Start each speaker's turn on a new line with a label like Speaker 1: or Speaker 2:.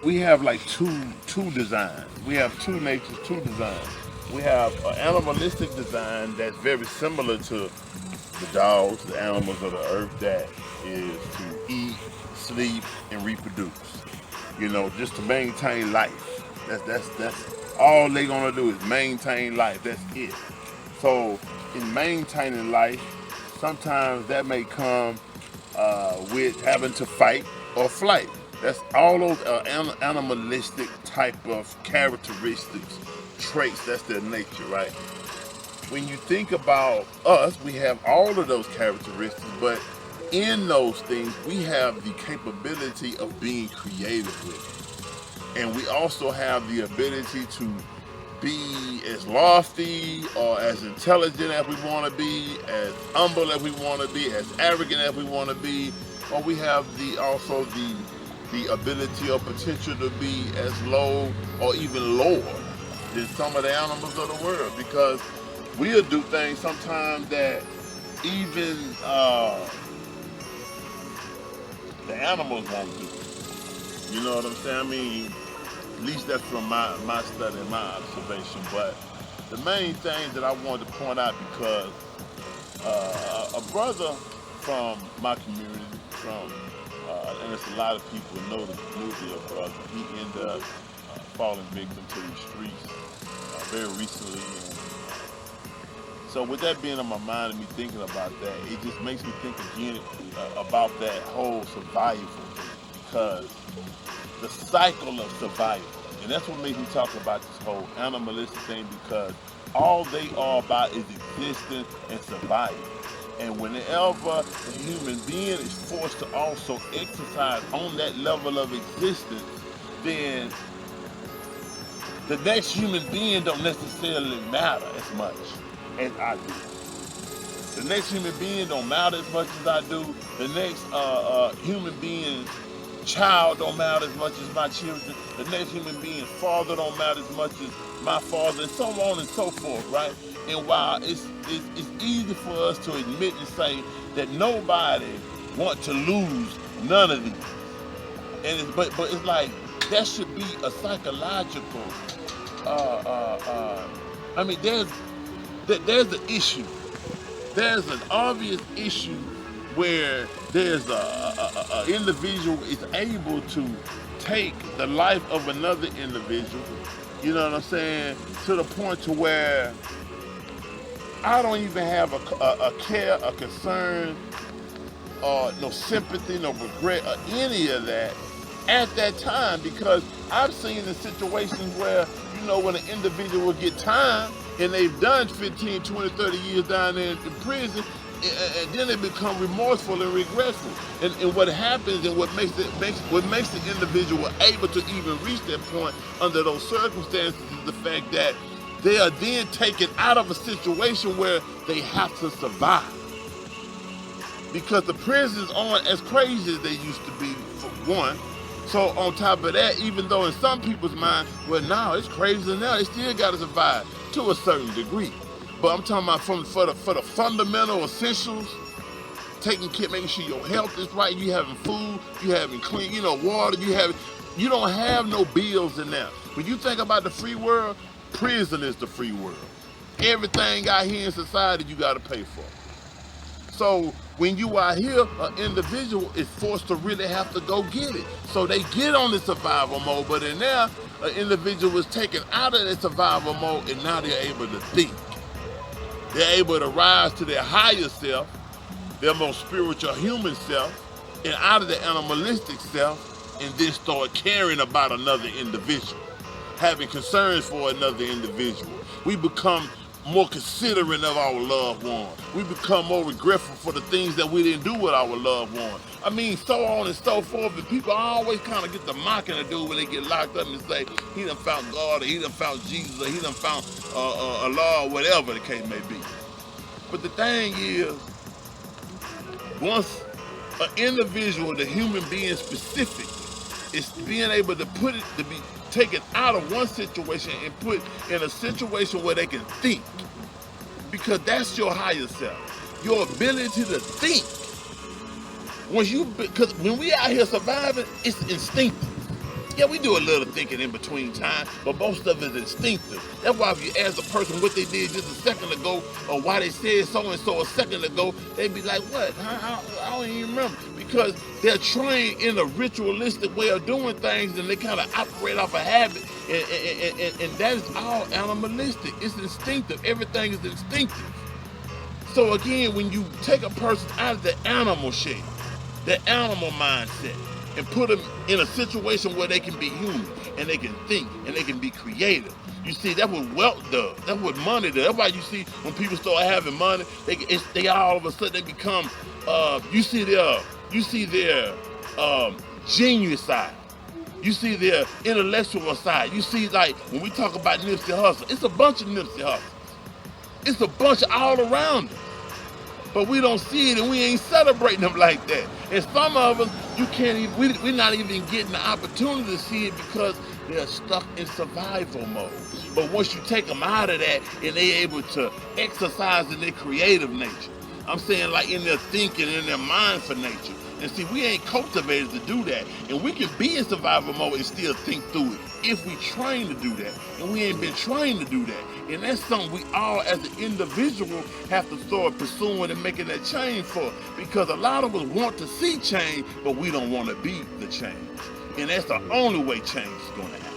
Speaker 1: we have like two designs. We have two natures, two designs. We have an animalistic design that's very similar to the dogs, the animals of the earth, that is to eat, sleep, and reproduce. You know, just to maintain life. That's all they gonna do is maintain life. That's it. So in maintaining life, sometimes that may come with having to fight or flight. That's all those animalistic type of characteristics, traits. That's their nature, right? When you think about us, we have all of those characteristics, but in those things, we have the capability of being creative with it. And we also have the ability to be as lofty or as intelligent as we want to be, as humble as we want to be, as arrogant as we want to be, or we have the also the ability or potential to be as low or even lower than some of the animals of the world, because we'll do things sometimes that even the animals won't do. You know what I'm saying? I mean, at least that's from my study and my observation. But the main thing that I wanted to point out, because a brother from my community, from and there's a lot of people know the movie of brother. He ended up falling victim to the streets very recently. And so with that being on my mind and me thinking about that, it just makes me think again about that whole survival thing, because the cycle of survival. And that's what makes me talk about this whole animalistic thing, because all they are about is existence and survival. And whenever the human being is forced to also exercise on that level of existence, then the next human being don't necessarily matter as much as I do. The next human being don't matter as much as I do. The next human being child don't matter as much as my children. The next human being father don't matter as much as my father, and so on and so forth, right? And while it's easy for us to admit and say that nobody want to lose none of these, and but it's like that should be a psychological. I mean, there's an issue. There's an obvious issue where there's a individual is able to take the life of another individual. You know what I'm saying? To the point to where I don't even have a care, a concern, or no sympathy, no regret, or any of that at that time, because I've seen in situations where, you know, when an individual will get time and they've done 15, 20, 30 years down there in prison, and then they become remorseful and regretful. And what happens and what makes the individual able to even reach that point under those circumstances is the fact that they are then taken out of a situation where they have to survive. Because the prisons aren't as crazy as they used to be, for one. So on top of that, even though in some people's mind, well, now it's crazy now, they still got to survive to a certain degree. But I'm talking about for the fundamental essentials, taking care, making sure your health is right, you having food, you having clean, you know, water, you don't have no bills in there. When you think about the free world, prison is the free world. Everything out here in society you got to pay for. So when you are here, an individual is forced to really have to go get it. So they get on the survival mode, but in there, an individual is taken out of the survival mode, and now they're able to think. They're able to rise to their higher self, their most spiritual human self, and out of the animalistic self, and then start caring about another individual, having concerns for another individual. We become more considerate of our loved one. We become more regretful for the things that we didn't do with our loved one. I mean, so on and so forth. And people always kind of get the mocking to do when they get locked up and say, he done found God, or he done found Jesus, or he done found Allah, or whatever the case may be. But the thing is, once an individual, the human being specific, is being able to put it, to be taken out of one situation and put in a situation where they can think, because that's your higher self, your ability to think. Because when we out here surviving, it's instinctive. Yeah, we do a little thinking in between time, but most of it is instinctive. That's why if you ask a person what they did just a second ago or why they said so and so a second ago, they'd be like, what? I don't even remember. Because they're trained in a ritualistic way of doing things and they kind of operate off a habit. And that is all animalistic. It's instinctive. Everything is instinctive. So again, when you take a person out of the animal shape, the animal mindset, and put them in a situation where they can be human and they can think and they can be creative. You see, that's what wealth does. That's what money does. That's why you see when people start having money, they all of a sudden they become. You see their genius side. You see their intellectual side. You see, like when we talk about Nipsey Hussle, it's a bunch of Nipsey Hussle. It's a bunch all around them. But we don't see it and we ain't celebrating them like that. And some of us, you can't even, we're not even getting the opportunity to see it because they're stuck in survival mode. But once you take them out of that and they're able to exercise in their creative nature, I'm saying like in their thinking, in their mindful nature. And see, we ain't cultivated to do that. And we can be in survival mode and still think through it if we train to do that. And we ain't been trained to do that. And that's something we all as an individual have to start pursuing and making that change for. Because a lot of us want to see change, but we don't want to be the change. And that's the only way change is going to happen.